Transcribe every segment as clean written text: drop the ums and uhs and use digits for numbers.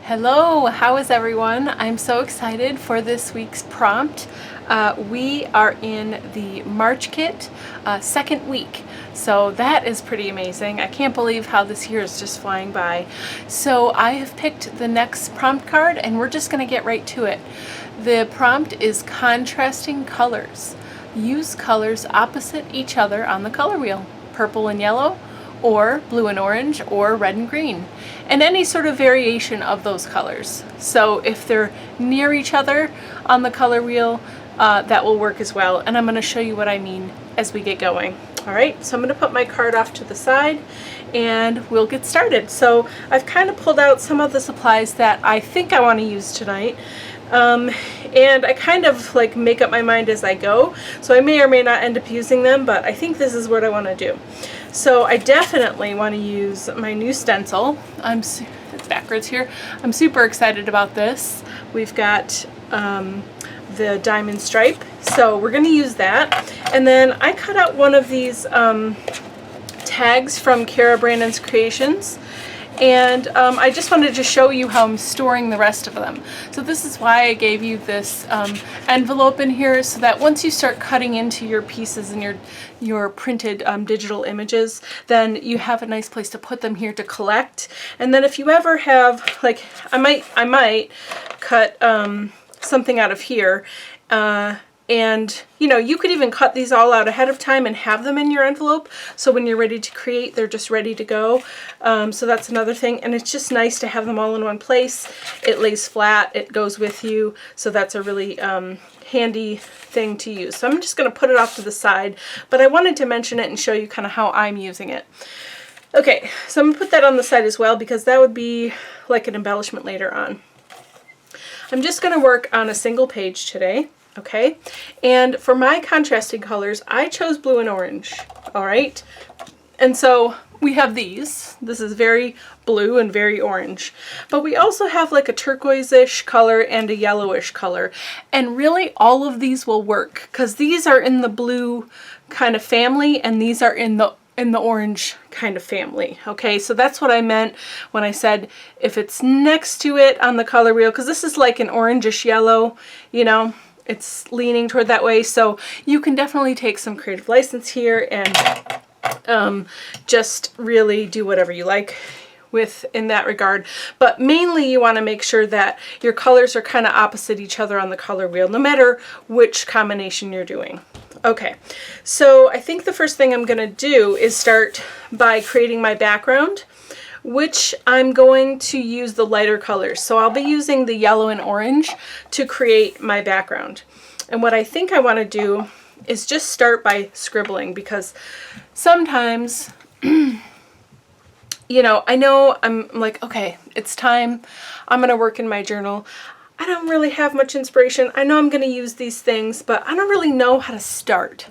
Hello, how is everyone? I'm so excited for this week's prompt. We are in the March kit, second week. So that is pretty amazing. I can't believe how this year is just flying by. So I have picked the next prompt card and we're just gonna get right to it. The prompt is contrasting colors. Use colors opposite each other on the color wheel. Purple and yellow, or blue and orange, or red and green, and any sort of variation of those colors. So if they're near each other on the color wheel, that will work as well, and I'm going to show you what I mean as we get going. Alright, so I'm going to put my card off to the side and we'll get started. So I've kind of pulled out some of the supplies that I think I want to use tonight. And I kind of like make up my mind as I go, so I may or may not end up using them, but I think this is what I want to do. So I definitely want to use my new stencil. It's backwards here. I'm super excited about this. We've got the diamond stripe, so we're going to use that. And then I cut out one of these tags from Kara Brandon's Creations. And I just wanted to show you how I'm storing the rest of them. So this is why I gave you this envelope in here, so that once you start cutting into your pieces and your printed digital images, then you have a nice place to put them here to collect. And then if you ever have, like, I might cut something out of here. And you know, you could even cut these all out ahead of time and have them in your envelope, so when you're ready to create, they're just ready to go. So that's another thing, and it's just nice to have them all in one place. It lays flat, it goes with you, so that's a really handy thing to use. So I'm just going to put it off to the side, but I wanted to mention it and show you kind of how I'm using it. Okay, so I'm going to put that on the side as well, because that would be like an embellishment later on. I'm just going to work on a single page today. Okay, and for my contrasting colors, I chose blue and orange. All right, and so we have these. This is very blue and very orange, but we also have like a turquoise-ish color and a yellowish color, and really all of these will work because these are in the blue kind of family and these are in the orange kind of family. Okay, so that's what I meant when I said if it's next to it on the color wheel, because this is like an orangish yellow, you know, it's leaning toward that way, so you can definitely take some creative license here and just really do whatever you like with in that regard. But mainly you want to make sure that your colors are kind of opposite each other on the color wheel, no matter which combination you're doing. Okay, so I think the first thing I'm going to do is start by creating my background, which I'm going to use the lighter colors. So I'll be using the yellow and orange to create my background. And what I think I want to do is just start by scribbling, because sometimes, you know I'm like, okay, it's time. I'm going to work in my journal. I don't really have much inspiration. I know I'm going to use these things, but I don't really know how to start.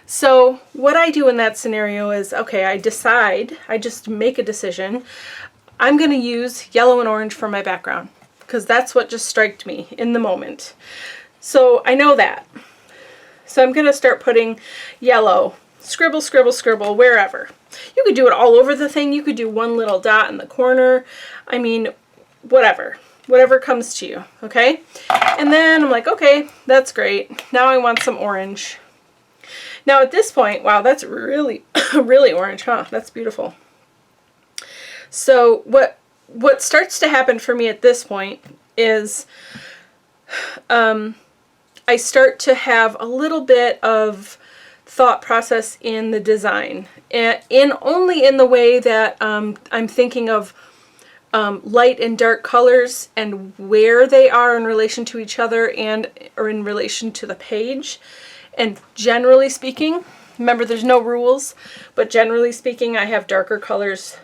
So what I do in that scenario is, okay, I just make a decision. I'm going to use yellow and orange for my background because that's what just struck me in the moment. So I know that. So I'm going to start putting yellow, scribble, scribble, scribble, wherever. You could do it all over the thing. You could do one little dot in the corner. I mean, whatever comes to you, okay? And then I'm like, okay, that's great. Now I want some orange. Now at this point, wow, that's really, really orange, huh? That's beautiful. So what starts to happen for me at this point is I start to have a little bit of thought process in the design, and only in the way that I'm thinking of light and dark colors and where they are in relation to each other or in relation to the page. And generally speaking, remember there's no rules, but generally speaking, I have darker colors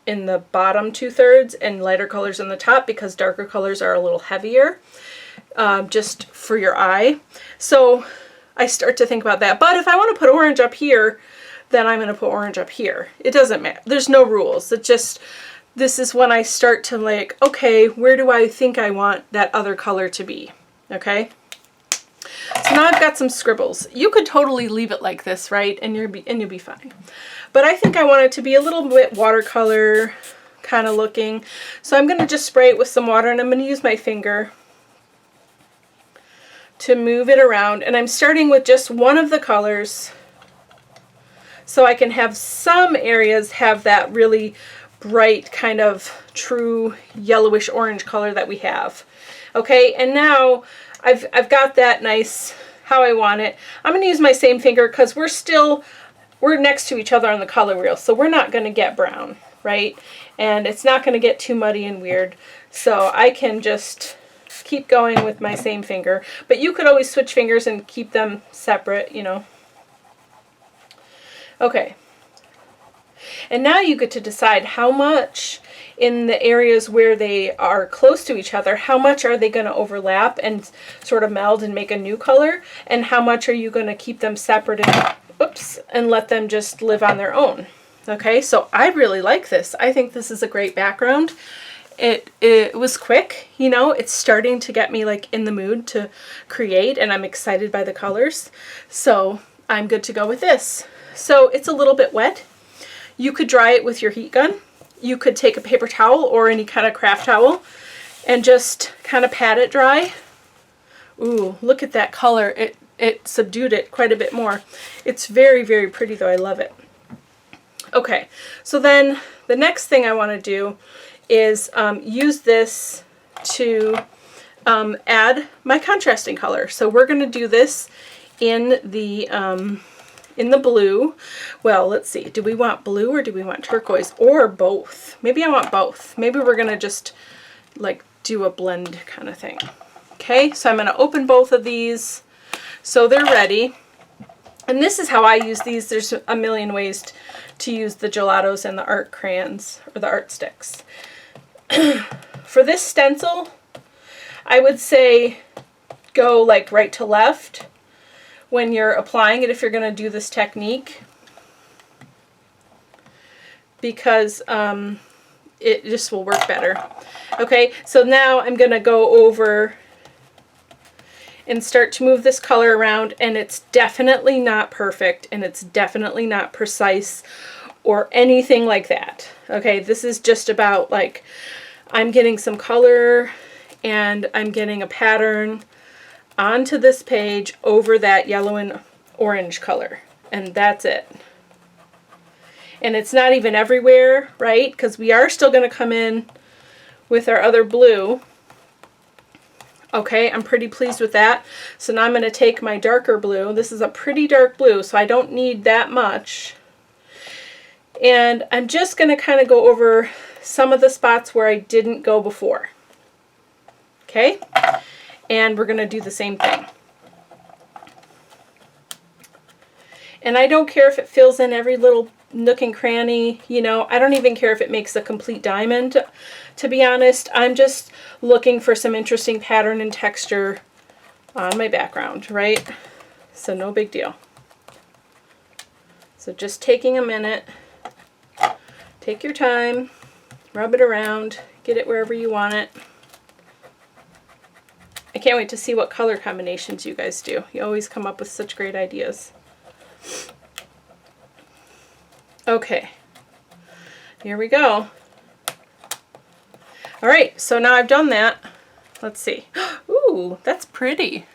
in the bottom 2/3 and lighter colors in the top, because darker colors are a little heavier, just for your eye. So I start to think about that. But if I want to put orange up here, then I'm going to put orange up here. It doesn't matter. There's no rules. It just, this is when I start to like, okay, where do I think I want that other color to be? Okay. So now I've got some scribbles. You could totally leave it like this, right? And you'll be fine. But I think I want it to be a little bit watercolor, kind of looking. So I'm going to just spray it with some water, and I'm going to use my finger to move it around. And I'm starting with just one of the colors so I can have some areas have that really bright kind of true yellowish orange color that we have. Okay, and now I've got that nice how I want it. I'm going to use my same finger because we're next to each other on the color wheel, so we're not going to get brown, right? And it's not going to get too muddy and weird. So I can just keep going with my same finger. But you could always switch fingers and keep them separate, you know. Okay. And now you get to decide how much in the areas where they are close to each other, how much are they going to overlap and sort of meld and make a new color, and how much are you going to keep them separate and let them just live on their own. Okay, so I really like this. I think this is a great background. It was quick, you know, it's starting to get me like in the mood to create, and I'm excited by the colors. So I'm good to go with this. So it's a little bit wet. You could dry it with your heat gun. You could take a paper towel or any kind of craft towel and just kind of pat it dry. Ooh, look at that color. It subdued it quite a bit more. It's very, very pretty though. I love it. Okay, so then the next thing I want to do is use this to add my contrasting color. So we're going to do this in the blue. Well, let's see. Do we want blue or do we want turquoise or both? Maybe I want both. Maybe we're going to just like do a blend kind of thing. Okay, so I'm going to open both of these so they're ready. And this is how I use these. There's a million ways to use the gelatos and the art crayons or the art sticks. For this stencil, I would say go like right to left when you're applying it if you're going to do this technique, because it just will work better. Okay, so now I'm going to go over and start to move this color around, and it's definitely not perfect and it's definitely not precise or anything like that. Okay, this is just about like I'm getting some color and I'm getting a pattern onto this page over that yellow and orange color, and that's it. And it's not even everywhere, right? Because we are still going to come in with our other blue. Okay, I'm pretty pleased with that. So now I'm going to take my darker blue. This is a pretty dark blue, so I don't need that much. And I'm just going to kind of go over some of the spots where I didn't go before. Okay, and we're going to do the same thing. And I don't care if it fills in every little nook and cranny, you know, I don't even care if it makes a complete diamond, to be honest. I'm just looking for some interesting pattern and texture on my background, right? So no big deal. So just taking a minute, take your time, rub it around, get it wherever you want it. I can't wait to see what color combinations you guys do. You always come up with such great ideas. Okay, here we go. All right, so now I've done that. Let's see. Ooh, that's pretty.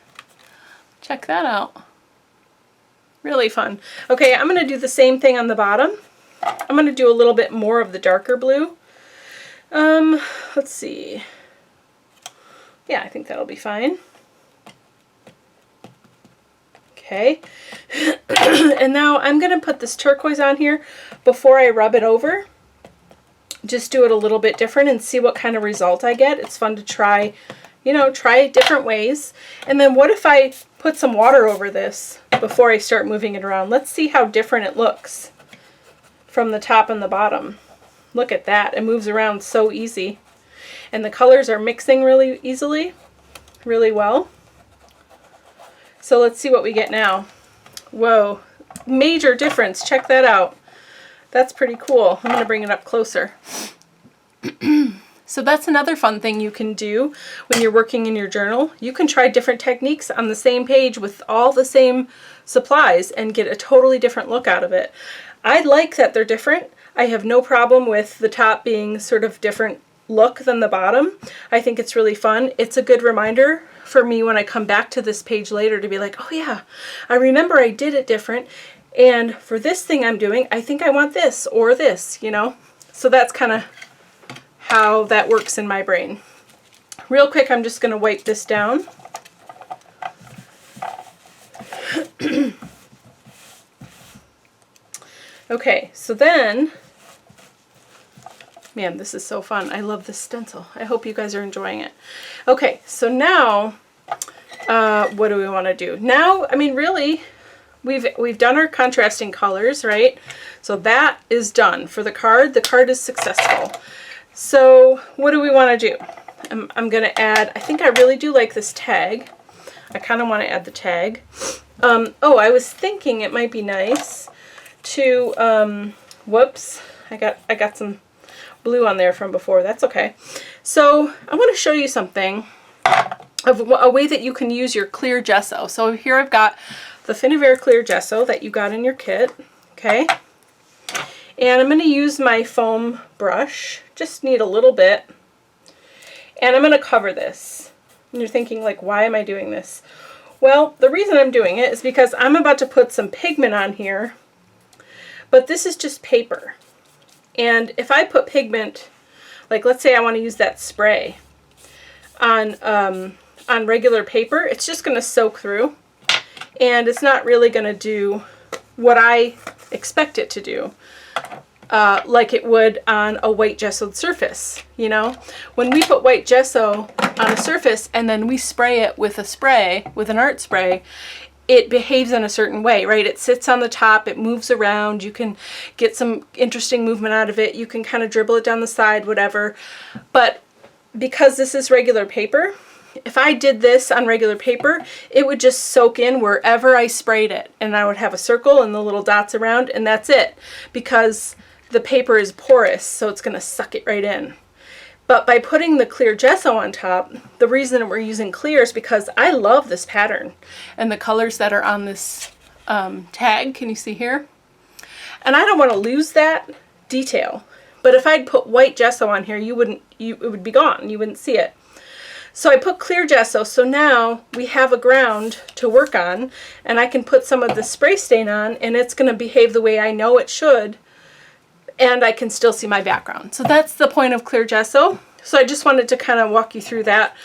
Check that out. Really fun. Okay, I'm going to do the same thing on the bottom. I'm going to do a little bit more of the darker blue. Let's see. Yeah, I think that'll be fine. Okay, and now I'm going to put this turquoise on here before I rub it over. Just do it a little bit different and see what kind of result I get. It's fun to try, you know, try it different ways. And then what if I put some water over this before I start moving it around? Let's see how different it looks from the top and the bottom. Look at that. It moves around so easy. And the colors are mixing really easily, really well. So let's see what we get now. Whoa, major difference. Check that out. That's pretty cool. I'm going to bring it up closer. So that's another fun thing you can do when you're working in your journal. You can try different techniques on the same page with all the same supplies and get a totally different look out of it. I like that they're different. I have no problem with the top being sort of different look than the bottom. I think it's really fun. It's a good reminder for me when I come back to this page later to be like, oh yeah, I remember I did it different. And for this thing I'm doing, I think I want this or this, you know? So that's kind of how that works in my brain. Real quick, I'm just going to wipe this down. Okay, so then, man, this is so fun. I love this stencil. I hope you guys are enjoying it. Okay, so now, what do we want to do? Now, I mean, really, we've done our contrasting colors, right? So that is done for the card. The card is successful. So what do we want to do? I'm going to add, I think I really do like this tag. I kind of want to add the tag. Oh, I was thinking it might be nice to, whoops, I got some blue on there from before. That's okay. So I want to show you something of a way that you can use your clear gesso. So here I've got the Finnabair clear gesso that you got in your kit. Okay. And I'm going to use my foam brush. Just need a little bit. And I'm going to cover this. And you're thinking, like, why am I doing this? Well, the reason I'm doing it is because I'm about to put some pigment on here. But this is just paper. And if I put pigment, like let's say I want to use that spray on regular paper, it's just going to soak through. And it's not really going to do what I expect it to do. Like it would on a white gessoed surface, you know? When we put white gesso on a surface and then we spray it with a spray, with an art spray, it behaves in a certain way, right? It sits on the top, it moves around, you can get some interesting movement out of it, you can kind of dribble it down the side, whatever. But because this is regular paper, if I did this on regular paper, it would just soak in wherever I sprayed it. And I would have a circle and the little dots around, and that's it. Because the paper is porous, so it's going to suck it right in. But by putting the clear gesso on top, the reason we're using clear is because I love this pattern and the colors that are on this tag. Can you see here? And I don't want to lose that detail. But if I'd put white gesso on here, it would be gone. You wouldn't see it. So I put clear gesso, so now we have a ground to work on, and I can put some of the spray stain on, and it's going to behave the way I know it should, and I can still see my background. So that's the point of clear gesso. So I just wanted to kind of walk you through that.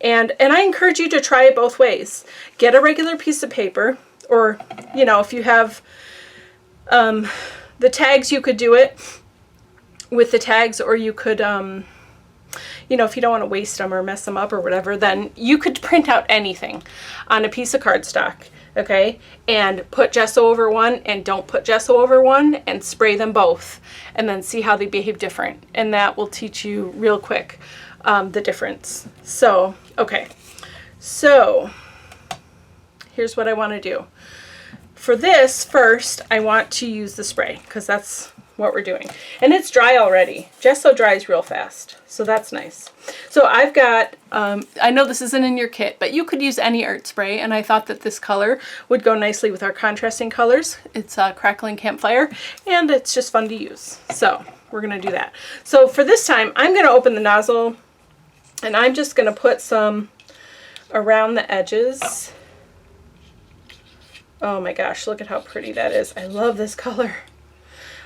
And I encourage you to try it both ways. Get a regular piece of paper, or, you know, if you have the tags, you could do it with the tags, or you could, you know, if you don't want to waste them or mess them up or whatever, then you could print out anything on a piece of cardstock, okay, and put gesso over one and don't put gesso over one and spray them both and then see how they behave different. And that will teach you real quick the difference. So, okay, so here's what I want to do. For this, first, I want to use the spray because that's what we're doing. And it's dry already. Gesso dries real fast, so that's nice. So I've got, I know this isn't in your kit, but you could use any art spray, and I thought that this color would go nicely with our contrasting colors. It's Crackling Campfire, and it's just fun to use. So we're gonna do that. So for this time, I'm gonna open the nozzle, and I'm just gonna put some around the edges. Oh my gosh, look at how pretty that is. I love this color.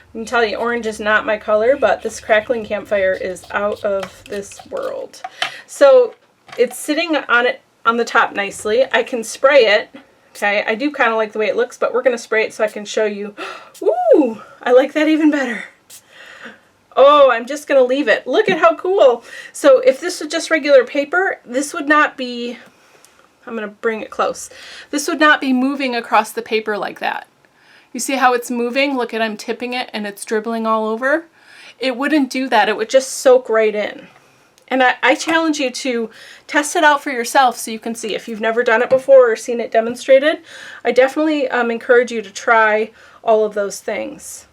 I can tell you, orange is not my color, but this Crackling Campfire is out of this world. So it's sitting on the top nicely. I can spray it. Okay, I do kind of like the way it looks, but we're going to spray it so I can show you. Ooh, I like that even better. Oh, I'm just going to leave it. Look at how cool. So if this was just regular paper, this would not be, I'm going to bring it close. This would not be moving across the paper like that. You see how it's moving? Look at, I'm tipping it and it's dribbling all over. It wouldn't do that. It would just soak right in. And I challenge you to test it out for yourself so you can see. If you've never done it before or seen it demonstrated, I definitely encourage you to try all of those things.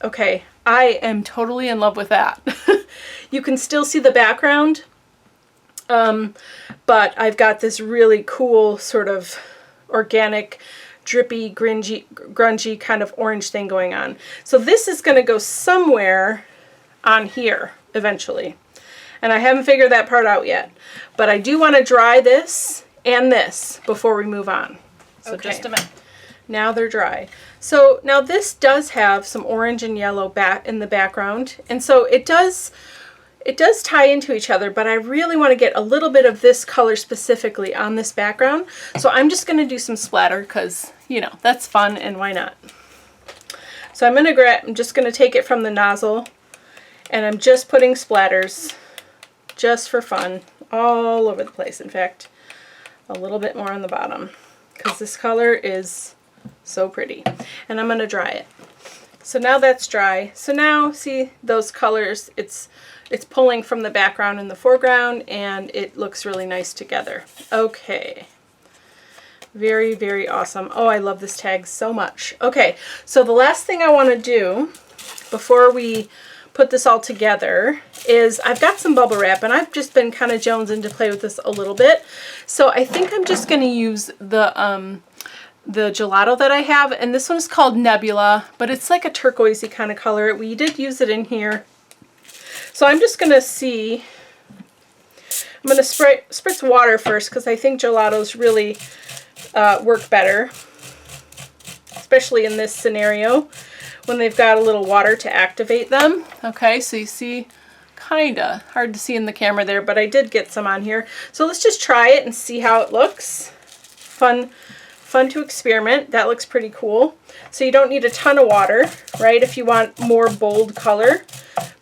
Okay, I am totally in love with that. You can still see the background, but I've got this really cool sort of organic drippy, grungy kind of orange thing going on. So this is going to go somewhere on here eventually. And I haven't figured that part out yet. But I do want to dry this and this before we move on. So okay. Just a minute. Now they're dry. So now this does have some orange and yellow back in the background. And so it does tie into each other, but I really want to get a little bit of this color specifically on this background. So I'm just going to do some splatter because, you know, that's fun and why not? So I'm just going to take it from the nozzle and I'm just putting splatters just for fun all over the place. In fact, a little bit more on the bottom because this color is so pretty. And I'm going to dry it. So now that's dry. So now see those colors, it's pulling from the background and the foreground and it looks really nice together. Okay. Very, very awesome. Oh, I love this tag so much. Okay, so the last thing I want to do before we put this all together is I've got some bubble wrap and I've just been kind of jonesing to play with this a little bit. So I think I'm just going to use the gelato that I have, and this one is called Nebula, but it's like a turquoisey kind of color. We did use it in here. So I'm just going to see, I'm going to spritz water first because I think gelatos really work better, especially in this scenario when they've got a little water to activate them. Okay, so you see, kinda hard to see in the camera there, but I did get some on here. So let's just try it and see how it looks. Fun to experiment. That looks pretty cool. So you don't need a ton of water, right? If you want more bold color,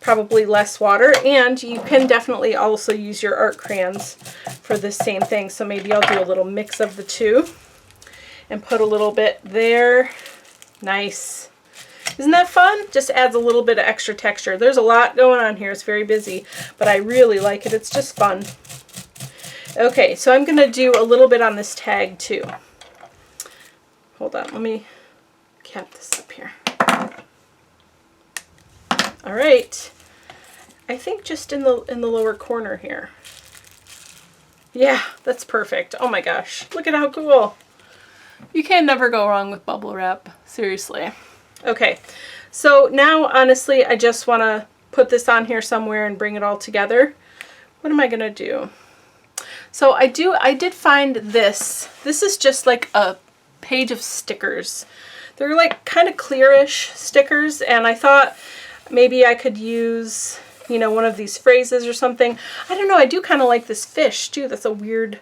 probably less water. And you can definitely also use your art crayons for this same thing. So maybe I'll do a little mix of the two and put a little bit there. Nice. Isn't that fun? Just adds a little bit of extra texture. There's a lot going on here. It's very busy, but I really like it. It's just fun. Okay, so I'm going to do a little bit on this tag too. Hold on, let me cap this up here. All right, I think just in the lower corner here. Yeah, that's perfect. Oh my gosh, look at how cool. You can never go wrong with bubble wrap, seriously. Okay, so now honestly, I just want to put this on here somewhere and bring it all together. What am I gonna do? So I did find this. This is just like a page of stickers. They're like kind of clearish stickers, and I thought maybe I could use, you know, one of these phrases or something. I don't know, I do kind of like this fish too. That's a weird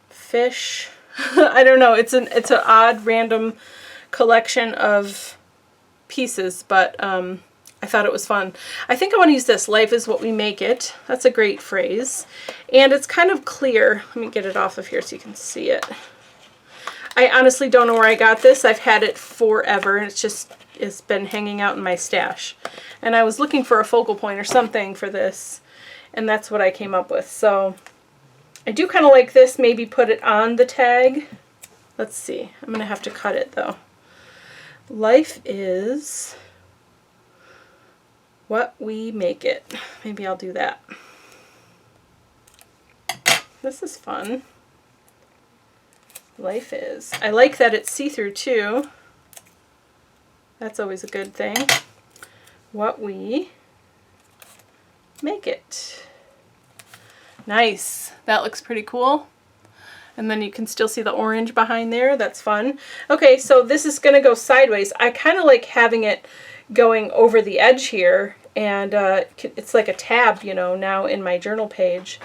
fish. I don't know, it's an odd random collection of pieces, but I thought it was fun. I think I want to use this, life is what we make it. That's a great phrase. And it's kind of clear. Let me get it off of here so you can see it. I honestly don't know where I got this. I've had it forever, and it's been hanging out in my stash. And I was looking for a focal point or something for this, and that's what I came up with. So I do kind of like this, maybe put it on the tag. Let's see. I'm going to have to cut it though. Life is what we make it. Maybe I'll do that. This is fun. Life is. I like that it's see-through too. That's always a good thing. What we make it. Nice. That looks pretty cool. And then you can still see the orange behind there. That's fun. Okay, so this is going to go sideways. I kind of like having it going over the edge here, and it's like a tab, you know, now in my journal page.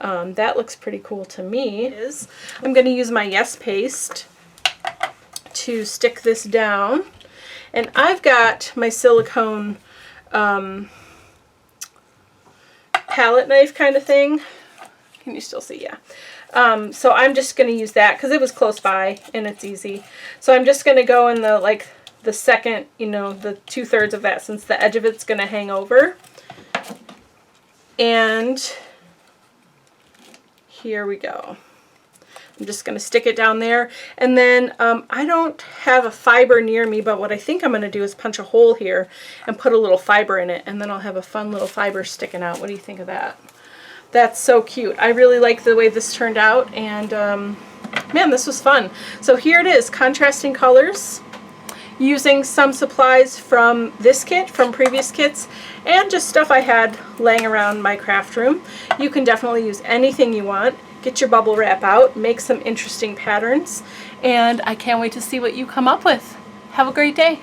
That looks pretty cool to me. I'm going to use my Yes Paste to stick this down. And I've got my silicone palette knife kind of thing. Can you still see? Yeah. So I'm just going to use that because it was close by and it's easy. So I'm just going to go in the second, you know, the 2/3 of that, since the edge of it's going to hang over. And here we go. I'm just going to stick it down there. And then I don't have a fiber near me, but what I think I'm going to do is punch a hole here and put a little fiber in it. And then I'll have a fun little fiber sticking out. What do you think of that? That's so cute. I really like the way this turned out, and Man, this was fun. So here it is, contrasting colors, using some supplies from this kit, from previous kits, and just stuff I had laying around my craft room. You can definitely use anything you want. Get your bubble wrap out, make some interesting patterns, and I can't wait to see what you come up with. Have a great day.